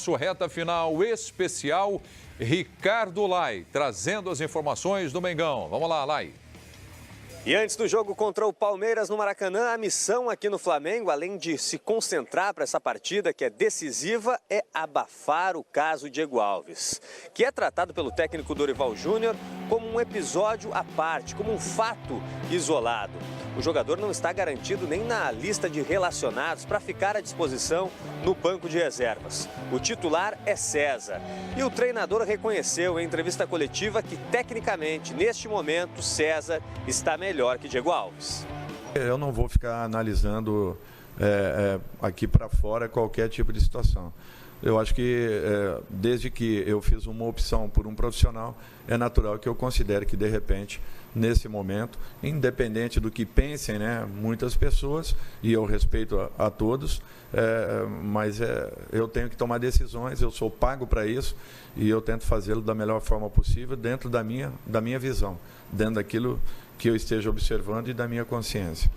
nosso reta final especial, Ricardo Lai, trazendo as informações do Mengão. Vamos lá, Lai. E antes do jogo contra o Palmeiras no Maracanã, a missão aqui no Flamengo, além de se concentrar para essa partida que é decisiva, é abafar o caso Diego Alves, que é tratado pelo técnico Dorival Júnior como um episódio à parte, como um fato isolado. O jogador não está garantido nem na lista de relacionados para ficar à disposição no banco de reservas. O titular é César. E o treinador reconheceu em entrevista coletiva que, tecnicamente, neste momento, César está melhor que Diego Alves. Eu não vou ficar analisando aqui para fora qualquer tipo de situação. Eu acho que, desde que eu fiz uma opção por um profissional, é natural que eu considere que, de repente, nesse momento, independente do que pensem, né, muitas pessoas, e eu respeito a todos, mas eu tenho que tomar decisões, eu sou pago para isso, e eu tento fazê-lo da melhor forma possível, dentro da minha visão, dentro daquilo que eu esteja observando e da minha consciência.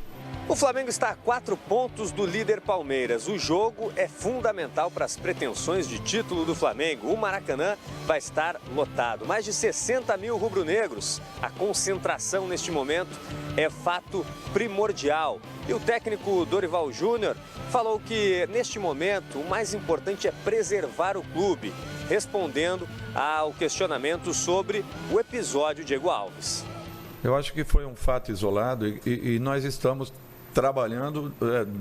O Flamengo está a 4 pontos do líder Palmeiras. O jogo é fundamental para as pretensões de título do Flamengo. O Maracanã vai estar lotado. Mais de 60 mil rubro-negros. A concentração neste momento é fato primordial. E o técnico Dorival Júnior falou que, neste momento, o mais importante é preservar o clube, respondendo ao questionamento sobre o episódio Diego Alves. Eu acho que foi um fato isolado e nós estamos trabalhando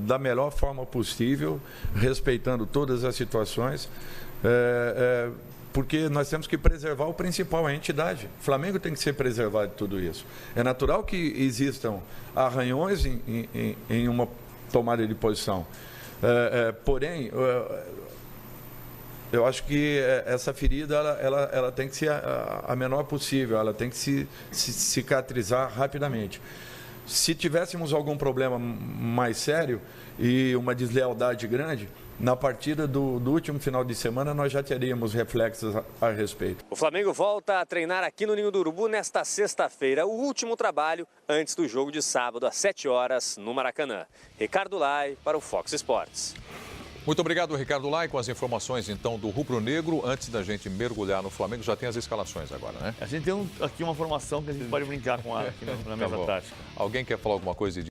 da melhor forma possível, respeitando todas as situações, porque nós temos que preservar o principal, a entidade. O Flamengo tem que ser preservado de tudo isso. É natural que existam arranhões em uma tomada de posição. Porém, eu acho que essa ferida ela tem que ser a menor possível, ela tem que se cicatrizar rapidamente. Se tivéssemos algum problema mais sério e uma deslealdade grande, na partida do último final de semana nós já teríamos reflexos a respeito. O Flamengo volta a treinar aqui no Ninho do Urubu nesta sexta-feira, o último trabalho antes do jogo de sábado às 7 horas no Maracanã. Ricardo Lai para o Fox Sports. Muito obrigado, Ricardo Lai, com as informações, então, do Rubro Negro. Antes da gente mergulhar no Flamengo, já tem as escalações agora, né? A gente tem aqui uma formação que a gente pode brincar com ela aqui na mesa tática. Alguém quer falar alguma coisa?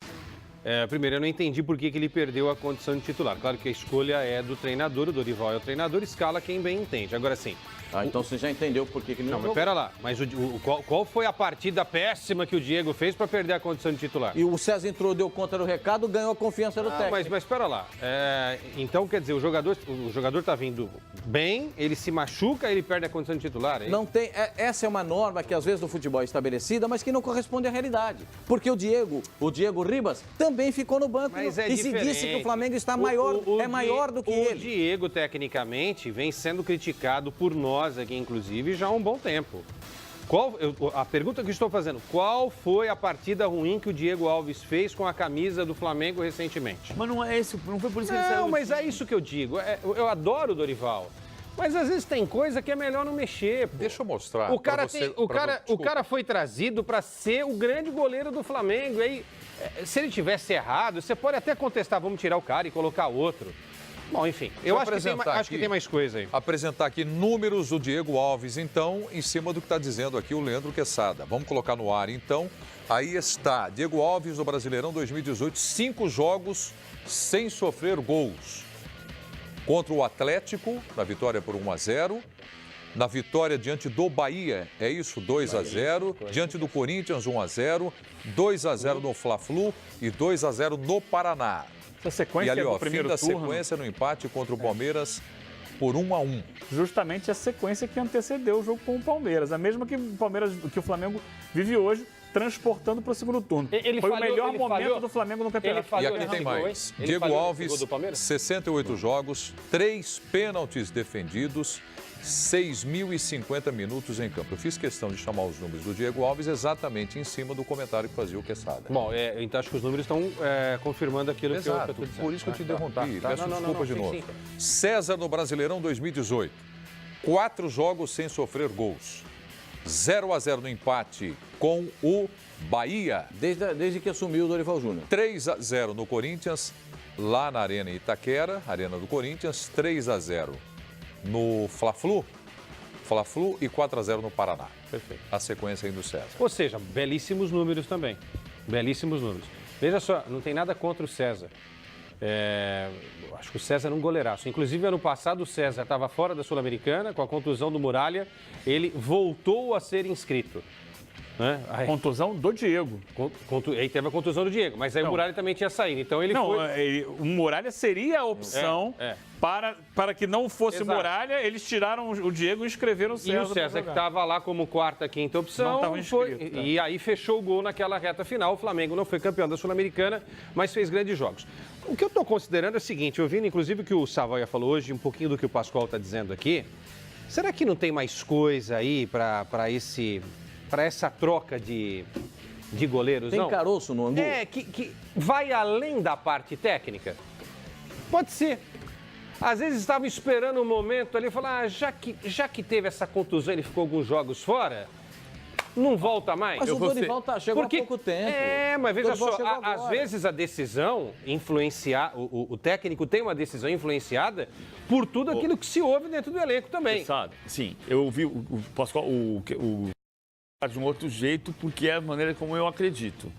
Primeiro, eu não entendi por que ele perdeu a condição de titular. Claro que a escolha é do treinador, o Dorival é o treinador, escala quem bem entende. Agora sim. Então você já entendeu por que ele não jogou? Mas pera lá, mas qual foi a partida péssima que o Diego fez para perder a condição de titular? E o César entrou, deu conta do recado, ganhou a confiança do técnico. Mas pera lá, então quer dizer, o jogador tá vindo bem, ele se machuca, ele perde a condição de titular, hein? Não tem, essa é uma norma que às vezes do futebol é estabelecida, mas que não corresponde à realidade. Porque o Diego Ribas também ficou no banco e se disse que o Flamengo está maior do que ele. O Diego, tecnicamente, vem sendo criticado por nós aqui, inclusive, já há um bom tempo. A pergunta que estou fazendo, qual foi a partida ruim que o Diego Alves fez com a camisa do Flamengo recentemente? Mas não é isso, não foi por isso que ele saiu. Não, mas é isso que eu digo. Eu adoro o Dorival. Mas às vezes tem coisa que é melhor não mexer. Pô. Deixa eu mostrar. O cara foi trazido para ser o grande goleiro do Flamengo. E aí, se ele tivesse errado, você pode até contestar, vamos tirar o cara e colocar outro. Bom, enfim, eu acho que tem mais coisa aí. Apresentar aqui números do Diego Alves, então, em cima do que está dizendo aqui o Leandro Quesada. Vamos colocar no ar, então. Aí está, Diego Alves, do Brasileirão 2018, 5 jogos sem sofrer gols. Contra o Atlético, na vitória por 1-0. Na vitória diante do Bahia, é isso, 2-0. Diante do Corinthians, 1-0. 2-0 no Fla-Flu e 2-0 no Paraná. Essa sequência e ali, do primeiro fim da turno, sequência no empate contra o Palmeiras por 1-1. Justamente a sequência que antecedeu o jogo com o Palmeiras. A mesma que o Flamengo vive hoje, transportando para o segundo turno. Foi o melhor momento do Flamengo no campeonato. E aqui tem mais. Diego Alves, 68 jogos, 3 pênaltis defendidos, 6.050 minutos em campo. Eu fiz questão de chamar os números do Diego Alves exatamente em cima do comentário que fazia o Quesada. Bom, então acho que os números estão confirmando aquilo que eu estou dizendo. Por isso que eu te interrompi. Peço desculpa de novo. César no Brasileirão 2018. 4 jogos sem sofrer gols. 0-0 no empate com o Bahia. Desde que assumiu o Dorival Júnior. 3-0 no Corinthians, lá na Arena Itaquera, Arena do Corinthians. 3-0 no Fla-Flu e 4-0 no Paraná. Perfeito. A sequência aí do César. Ou seja, belíssimos números também. Belíssimos números. Veja só, não tem nada contra o César. Acho que o César é um goleiraço. Inclusive, ano passado, o César estava fora da Sul-Americana, com a contusão do Muralha. Ele voltou a ser inscrito. Né? Contusão do Diego. Aí teve a contusão do Diego, mas aí o Muralha também tinha saído. Então ele foi. O Muralha seria a opção para que não fosse Exato. Muralha, eles tiraram o Diego e inscreveram o César. E o César, que estava lá como quarta, quinta opção, e aí fechou o gol naquela reta final. O Flamengo não foi campeão da Sul-Americana, mas fez grandes jogos. O que eu estou considerando é o seguinte, ouvindo inclusive o que o Savoia falou hoje, um pouquinho do que o Pascoal está dizendo aqui, será que não tem mais coisa aí para essa troca de goleiros, Tem não? caroço no angu? Que vai além da parte técnica? Pode ser. Às vezes estava esperando um momento ali e falar, já que teve essa contusão, ele ficou alguns jogos fora, não volta mais. Mas o Dorival chegou há pouco tempo. Mas veja só, às vezes a decisão o técnico tem uma decisão influenciada por tudo aquilo que se ouve dentro do elenco também. Sabe? Sim, eu ouvi o Pascoal, de um outro jeito, porque é a maneira como eu acredito.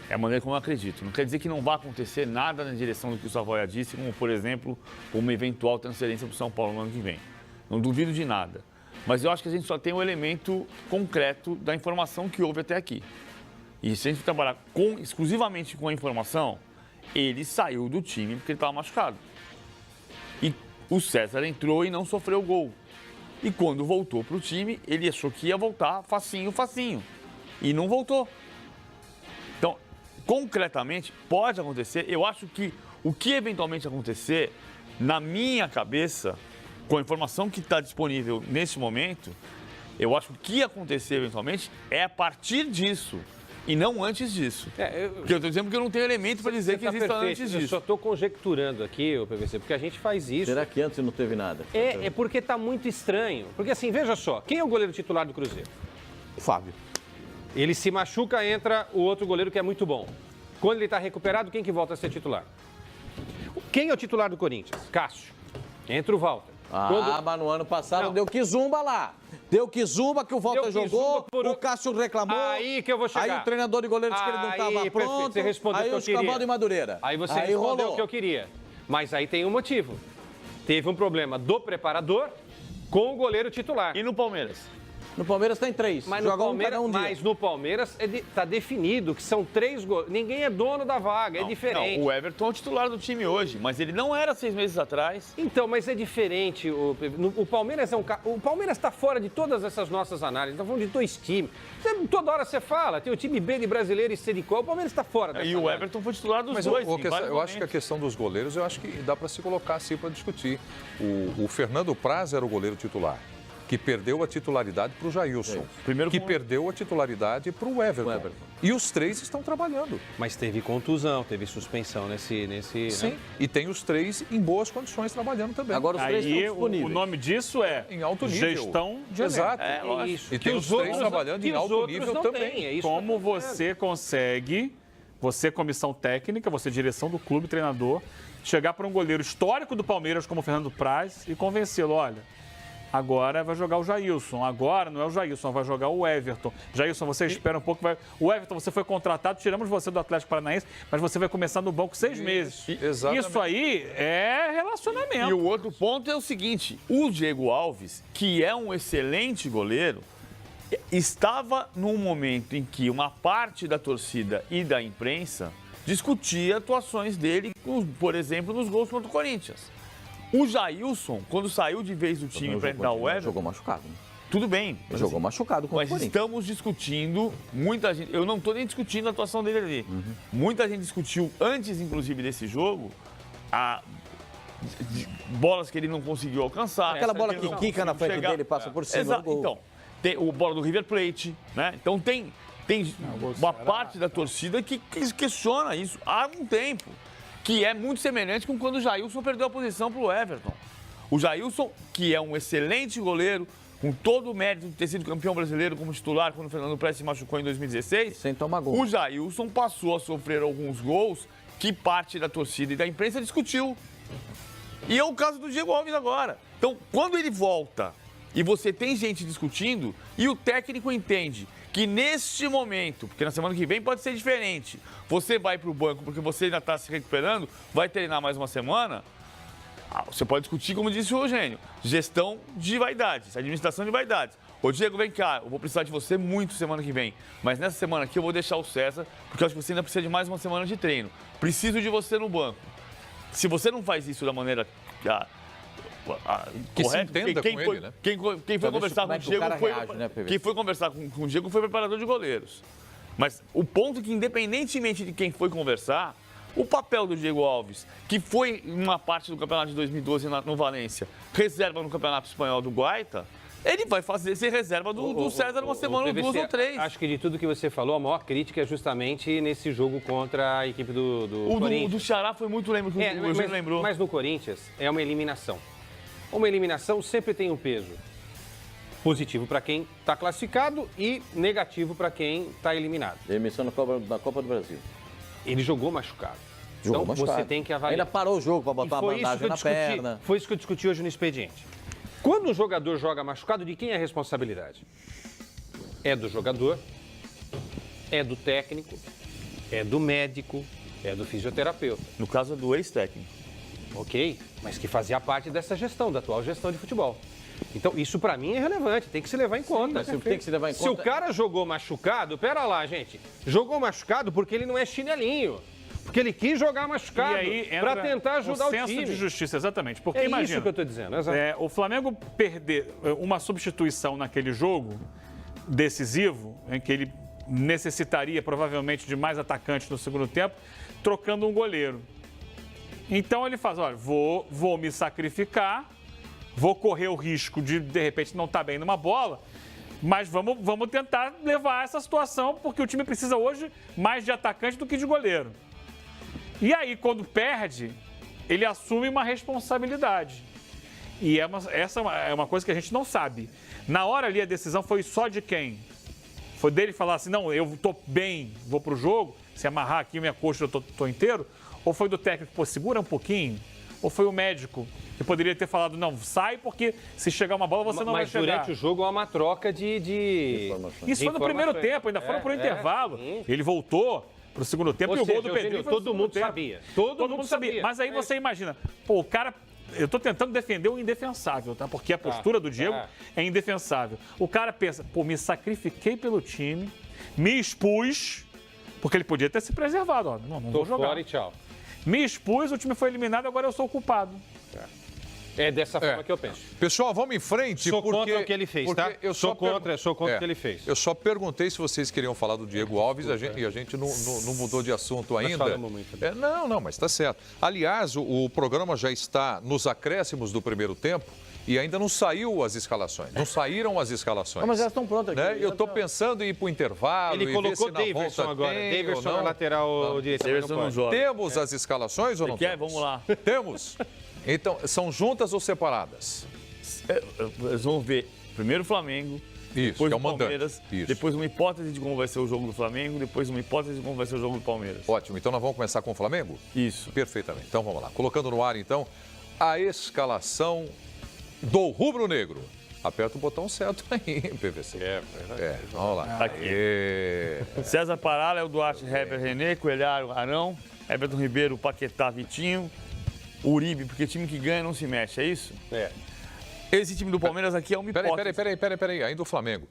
É a maneira como eu acredito. Não quer dizer que não vai acontecer nada na direção do que o Savoia disse, como, por exemplo, uma eventual transferência para o São Paulo no ano que vem. Não duvido de nada. Mas eu acho que a gente só tem um elemento concreto da informação que houve até aqui. E se a gente trabalhar exclusivamente com a informação, ele saiu do time porque ele estava machucado. E o César entrou e não sofreu gol. E quando voltou para o time, ele achou que ia voltar facinho. E não voltou. Então, concretamente, pode acontecer. Eu acho que o que eventualmente acontecer, na minha cabeça, com a informação que está disponível nesse momento, eu acho que o que ia acontecer eventualmente é a partir disso. E não antes disso. Porque eu estou dizendo que eu não tenho elemento para dizer que exista antes disso. Eu só estou conjecturando aqui, o PVC, porque a gente faz isso. Será que antes não teve nada? É porque está muito estranho. Porque assim, veja só, quem é o goleiro titular do Cruzeiro? Fábio. Ele se machuca, entra o outro goleiro que é muito bom. Quando ele está recuperado, quem que volta a ser titular? Quem é o titular do Corinthians? Cássio. Entra o Walter. Mas no ano passado deu Kizumba lá. Deu Kizumba que o Walter jogou, o Cássio reclamou. Aí que eu vou chegar. Aí o treinador de goleiro disse que ele não estava pronto. Você respondeu aí o que eu os queria. Cambal de Madureira. Aí você respondeu o que eu queria. Mas aí tem um motivo. Teve um problema do preparador com o goleiro titular. E no Palmeiras? No Palmeiras tem 3. Mas no Palmeiras está definido que são 3 gols. Ninguém é dono da vaga, é diferente. Não, o Everton é o titular do time hoje, mas ele não era 6 meses atrás. Então, mas é diferente. O Palmeiras o Palmeiras está fora de todas essas nossas análises. Estamos falando de 2 times. Toda hora você fala, tem o time B de Brasileiro e C de qual. O Palmeiras está fora dessa E o Everton foi titular dos mas dois. Eu acho que a questão dos goleiros, eu acho que dá para se colocar assim para discutir. O Fernando Praz era o goleiro titular, que perdeu a titularidade para o Jailson, perdeu a titularidade para o Everton. E os 3 estão trabalhando. Mas teve contusão, teve suspensão nesse Sim, né? E tem os 3 em boas condições trabalhando também. Agora os 3 estão disponíveis. O nome disso é em alto nível. Gestão de Exato. Isso. E tem os 3 trabalhando em alto nível também. Como você consegue, você comissão técnica, você direção do clube, treinador, chegar para um goleiro histórico do Palmeiras como o Fernando Praz e convencê-lo, olha, agora vai jogar o Jailson. Agora não é o Jailson, vai jogar o Everton. Jailson, você espera um pouco. O Everton, você foi contratado, tiramos você do Atlético Paranaense, mas você vai começar no banco 6 meses. Exatamente. Isso aí é relacionamento. E o outro ponto é o seguinte, o Diego Alves, que é um excelente goleiro, estava num momento em que uma parte da torcida e da imprensa discutia atuações dele, por exemplo, nos gols contra o Corinthians. O Jailson, quando saiu de vez do time para entrar o Everton... Jogou machucado. Tudo bem. Jogou machucado com o Corinthians. Mas estamos discutindo, muita gente... Eu não estou nem discutindo a atuação dele ali. Muita gente discutiu, antes inclusive desse jogo, bolas que ele não conseguiu alcançar. Aquela bola que quica na frente dele, passa por cima do gol. Então, tem o bola do River Plate, né? Então tem uma parte da torcida que questiona isso há um tempo. Que é muito semelhante com quando o Jailson perdeu a posição para o Everton. O Jailson, que é um excelente goleiro, com todo o mérito de ter sido campeão brasileiro como titular quando o Fernando Praz se machucou em 2016, sem tomar gol. O Jailson passou a sofrer alguns gols que parte da torcida e da imprensa discutiu. E é o caso do Diego Alves agora. Então, quando ele volta e você tem gente discutindo e o técnico entende que neste momento, porque na semana que vem pode ser diferente, você vai para o banco porque você ainda está se recuperando, vai treinar mais uma semana, você pode discutir, como disse o Eugênio, gestão de vaidades, administração de vaidades. Ô, Diego, vem cá, eu vou precisar de você muito semana que vem, mas nessa semana aqui eu vou deixar o César, porque eu acho que você ainda precisa de mais uma semana de treino. Preciso de você no banco. Se você não faz isso da maneira que correta, se entenda quem com foi, ele, né? quem foi conversar com o Diego quem foi conversar com o Diego foi o preparador de goleiros. Mas o ponto é que, independentemente de quem foi conversar, o papel do Diego Alves, que foi uma parte do campeonato de 2012 no Valência, reserva no campeonato espanhol do Guaita, ele vai fazer ser reserva do César uma semana, ou duas ou três. Acho que de tudo que você falou, a maior crítica é justamente nesse jogo contra a equipe do Corinthians. O do Ceará foi muito, lembro que o Eugênio lembrou. Mas no Corinthians é uma eliminação. Uma eliminação sempre tem um peso positivo para quem está classificado e negativo para quem está eliminado. Demissão da Copa do Brasil. Ele jogou machucado. Jogou então machucado. Você tem que avaliar. Ainda parou o jogo para botar a bandagem na perna. Foi isso que eu discuti hoje no expediente. Quando um jogador joga machucado, de quem é a responsabilidade? É do jogador, é do técnico, é do médico, é do fisioterapeuta. No caso do ex-técnico. Ok, mas que fazia parte dessa gestão, da atual gestão de futebol. Então, isso para mim é relevante, tem que se levar em conta. Tem que se levar em conta. Se o cara jogou machucado, pera lá, gente. Jogou machucado porque ele não é chinelinho. Porque ele quis jogar machucado para tentar ajudar o time. O senso de justiça, exatamente. Porque imagina, isso que eu estou dizendo. O Flamengo perder uma substituição naquele jogo decisivo, em que ele necessitaria provavelmente de mais atacantes no segundo tempo, trocando um goleiro. Então ele faz, olha, vou me sacrificar, vou correr o risco de repente, não estar bem numa bola, mas vamos tentar levar essa situação, porque o time precisa hoje mais de atacante do que de goleiro. E aí, quando perde, ele assume uma responsabilidade. E essa é uma coisa que a gente não sabe. Na hora ali, a decisão foi só de quem? Foi dele falar assim, não, eu tô bem, vou pro jogo, se amarrar aqui minha coxa, eu tô inteiro? Ou foi do técnico, pô, segura um pouquinho? Ou foi o médico, que poderia ter falado, não, sai, porque se chegar uma bola, você não vai chegar. Mas durante o jogo há uma troca de Isso foi no primeiro tempo, ainda foram pro intervalo. Ele voltou pro segundo tempo e o gol do Pedrinho foi todo mundo sabia. Todo mundo sabia. Mas aí você imagina, pô, o cara... Eu tô tentando defender o indefensável, tá? Porque a postura do Diego é indefensável. O cara pensa, pô, me sacrifiquei pelo time, me expus, porque ele podia ter se preservado, ó. Não vou jogar. Fora e tchau. Me expus, o time foi eliminado, agora eu sou o culpado. É dessa forma que eu penso. Pessoal, vamos em frente. Sou contra o que ele fez, tá? Eu sou contra o que ele fez. Eu só perguntei se vocês queriam falar do Diego Alves e a gente não mudou de assunto ainda. Nós falamos muito. Não, mas está certo. Aliás, o programa já está nos acréscimos do primeiro tempo e ainda não saiu as escalações. Não saíram as escalações. Mas elas estão prontas aqui. Né? Eu estou pensando em ir para o intervalo. Ele colocou Daverson agora. Daverson na lateral direita. Daverson não joga. Temos as escalações ou não temos? Vamos lá. Temos. Então, são juntas ou separadas? Eles vão ver primeiro o Flamengo, Isso, depois que é o o mandante. Palmeiras, Isso. depois uma hipótese de como vai ser o jogo do Flamengo, depois uma hipótese de como vai ser o jogo do Palmeiras. Ótimo, então nós vamos começar com o Flamengo? Isso. Perfeitamente. Então vamos lá. Colocando no ar, então, a escalação do rubro-negro. Aperta o botão certo aí, PVC. Vamos lá. Aqui. César Parala, Duarte, Heber, René, Coelharo, Arão, Everton Ribeiro, Paquetá, Vitinho, Uribe, porque time que ganha não se mexe, é isso? Esse time do Palmeiras aqui é uma hipótese. Peraí. Ainda o Flamengo.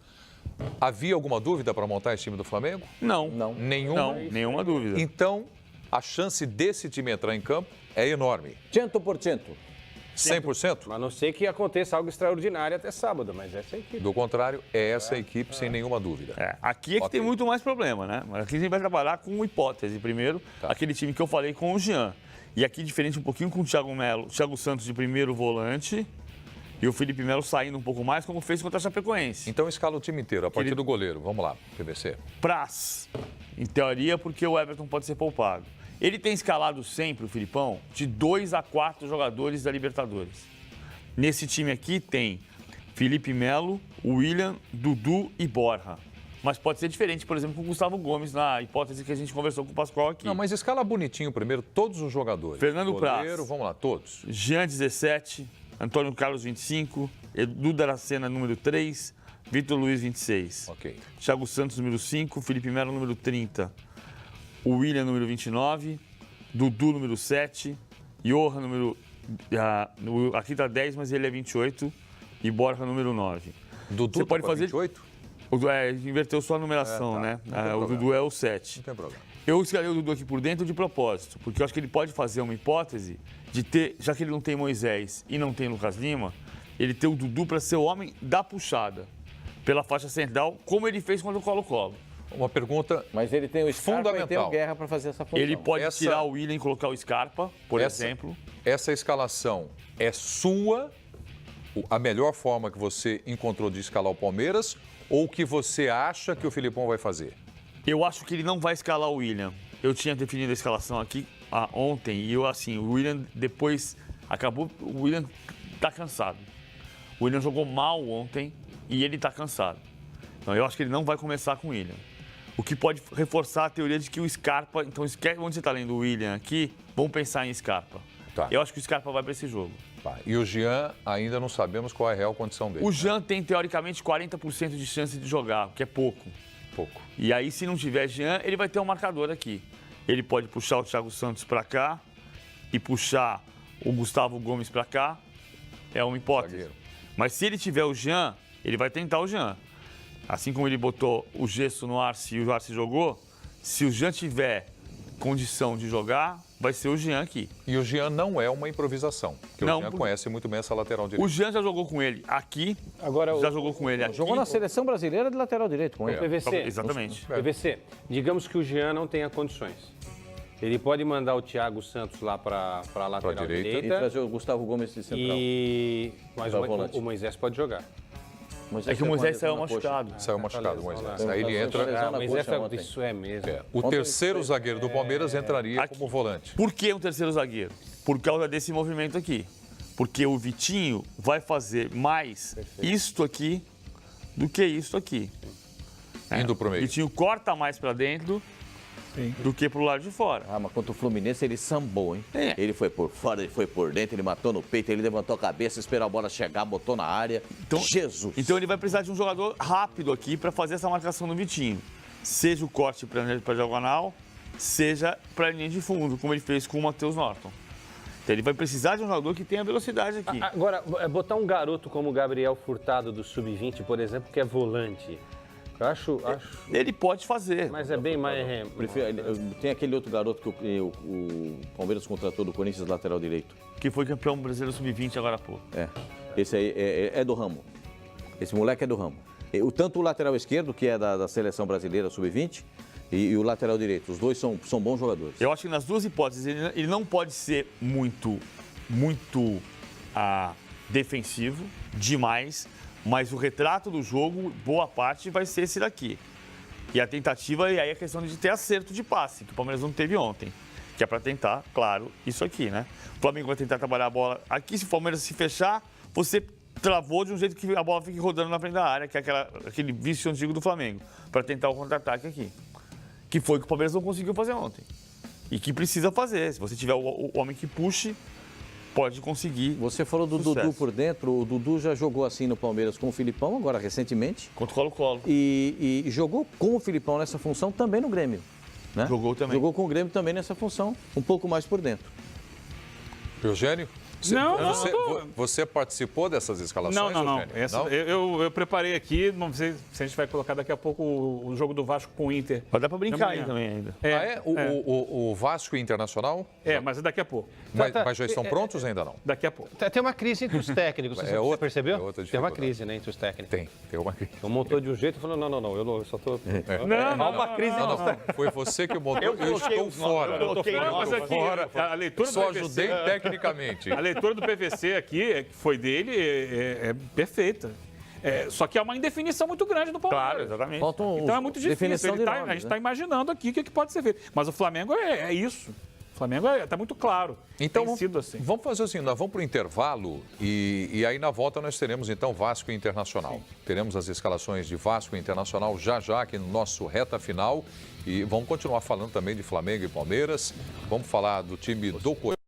Havia alguma dúvida para montar esse time do Flamengo? Não. Nenhuma? Não, nenhuma dúvida. Então, a chance desse time entrar em campo é enorme. 100%. 100%? A não ser que aconteça algo extraordinário até sábado, mas essa é a equipe. Do contrário, é essa equipe sem nenhuma dúvida. Aqui é que tem muito mais problema, né? Aqui a gente vai trabalhar com uma hipótese. Primeiro, aquele time que eu falei com o Jean. E aqui diferente um pouquinho com o Thiago Santos de primeiro volante e o Felipe Melo saindo um pouco mais, como fez contra a Chapecoense. Então escala o time inteiro, a partir do goleiro. Vamos lá, PVC. Praz, em teoria, porque o Everton pode ser poupado. Ele tem escalado sempre, o Filipão, de 2 a 4 jogadores da Libertadores. Nesse time aqui tem Felipe Melo, William, Dudu e Borja. Mas pode ser diferente, por exemplo, com o Gustavo Gomes, na hipótese que a gente conversou com o Pascoal aqui. Não, mas escala bonitinho primeiro todos os jogadores. Fernando Praz. Vamos lá, todos. Jean, 17. Antônio Carlos, 25. Edu Dracena, número 3. Vitor Luiz, 26. Ok. Thiago Santos, número 5. Felipe Melo, número 30. O William, número 29. Dudu, número 7. Johan, número... aqui tá 10, mas ele é 28. E Borja, número 9. Dudu Você pode fazer 28? Inverteu só a numeração, né? O Dudu é o 7. Não tem problema. Eu escalei o Dudu aqui por dentro de propósito, porque eu acho que ele pode fazer uma hipótese de ter, já que ele não tem Moisés e não tem Lucas Lima, ele ter o Dudu para ser o homem da puxada, pela faixa central, como ele fez contra o Colo-Colo. Uma pergunta Mas ele tem o Scarpa fundamental. e tem o Guerra para fazer essa função. Ele pode tirar o William e colocar o Scarpa, por exemplo. Essa escalação é sua, a melhor forma que você encontrou de escalar o Palmeiras, ou que você acha que o Filipão vai fazer? Eu acho que ele não vai escalar o William. Eu tinha definido a escalação aqui ontem e o William depois acabou. O William tá cansado. O William jogou mal ontem e ele tá cansado. Então eu acho que ele não vai começar com o William. O que pode reforçar a teoria de que o Scarpa. Então, onde você tá lendo o William aqui, vamos pensar em Scarpa. Tá. Eu acho que o Scarpa vai para esse jogo. Tá. E o Jean, ainda não sabemos qual é a real condição dele. O Jean tem, teoricamente, 40% de chance de jogar, o que é pouco. Pouco. E aí, se não tiver Jean, ele vai ter um marcador aqui. Ele pode puxar o Thiago Santos para cá e puxar o Gustavo Gomes para cá. É uma hipótese. Zagueiro. Mas se ele tiver o Jean, ele vai tentar o Jean. Assim como ele botou o gesso no Arce e o Arce jogou, se o Jean tiver condição de jogar, vai ser o Jean aqui. E o Jean não é uma improvisação, porque Não, o Jean porque- conhece muito bem essa lateral direita. O Jean já jogou com ele aqui, Agora, já jogou com ele aqui. Jogou na seleção brasileira de lateral direito com ele. PVC. Exatamente. PVC, digamos que o Jean não tenha condições. Ele pode mandar o Thiago Santos lá para a lateral Pra direita. E direita. trazer o Gustavo Gomes de central. Mas Pra volante. o Moisés pode jogar. É que o Moisés saiu na coxa. machucado. Saiu machucado, lesão Moisés. lá. Aí ele entra. lesão na Moisés coxa ontem. isso é mesmo. O Ontem terceiro zagueiro do Palmeiras entraria Aqui. como volante. Por que um terceiro zagueiro? Por causa desse movimento aqui. Porque o Vitinho vai fazer mais isto aqui do que isto aqui. Indo pro O meio. Vitinho corta mais para dentro do que pro lado de fora. Ah, mas contra o Fluminense ele sambou, hein? É. Ele foi por fora, ele foi por dentro, ele matou no peito, ele levantou a cabeça, esperou a bola chegar, botou na área. Jesus! Então ele vai precisar de um jogador rápido aqui para fazer essa marcação no Vitinho. Seja o corte para diagonal, seja para a linha de fundo, como ele fez com o Matheus Norton. Então ele vai precisar de um jogador que tenha velocidade aqui. Agora, botar um garoto como o Gabriel Furtado do Sub-20, por exemplo, que é volante, eu acho Ele pode fazer. mas é bem mais... Tem aquele outro garoto que o Palmeiras contratou do Corinthians, lateral direito. Que foi campeão brasileiro sub-20 agora há pouco. É. Esse aí é do ramo. Esse moleque é do ramo. Tanto o lateral esquerdo, que é da seleção brasileira sub-20, e o lateral direito. Os dois são bons jogadores. Eu acho que nas duas hipóteses ele não pode ser muito defensivo, demais, mas o retrato do jogo, boa parte, vai ser esse daqui. E a tentativa, e aí a questão de ter acerto de passe, que o Palmeiras não teve ontem. Que é para tentar, claro, isso aqui, né? O Flamengo vai tentar trabalhar a bola aqui, se o Palmeiras se fechar, você travou de um jeito que a bola fique rodando na frente da área, que é aquele vício antigo do Flamengo, para tentar o contra-ataque aqui. Que foi o que o Palmeiras não conseguiu fazer ontem. E que precisa fazer. Se você tiver o homem que puxe, pode conseguir. Você falou do sucesso. Dudu por dentro. O Dudu já jogou assim no Palmeiras com o Filipão, agora recentemente. Contra o Colo-Colo. E jogou com o Filipão nessa função também no Grêmio. Né? Jogou também. Jogou com o Grêmio também nessa função, um pouco mais por dentro. Eugênio? Não, Você participou dessas escalações, Não. Eugênio? Essa, Não? eu preparei aqui, não sei se a gente vai colocar daqui a pouco o jogo do Vasco com o Inter. Mas dá pra brincar Amanhã. aí também ainda. O Vasco Internacional? Mas é daqui a pouco. Mas já estão prontos ainda não? Daqui a pouco. Tem uma crise entre os técnicos, você percebeu? é outra Tem uma dificuldade. crise, né, entre os técnicos. Tem uma crise. Um montou de um jeito e falou, não, eu só tô... Não, uma crise Não, foi você que montou. Eu estou fora. Eu tô fora, mas aqui, fora. a leitura do Só PVC, ajudei tecnicamente. A leitura do PVC aqui, que foi dele, é perfeita. Só que é uma indefinição muito grande do Palmeiras. Claro, exatamente. Então é muito difícil. definição de A nomes, gente está imaginando aqui o que pode ser feito. Mas o Flamengo é isso. O Flamengo está muito claro. Então, Tem sido assim. vamos fazer assim, nós vamos para o intervalo e aí na volta nós teremos então Vasco e Internacional. Teremos as escalações de Vasco e Internacional já aqui no nosso reta final e vamos continuar falando também de Flamengo e Palmeiras. Vamos falar do time do Corinthians.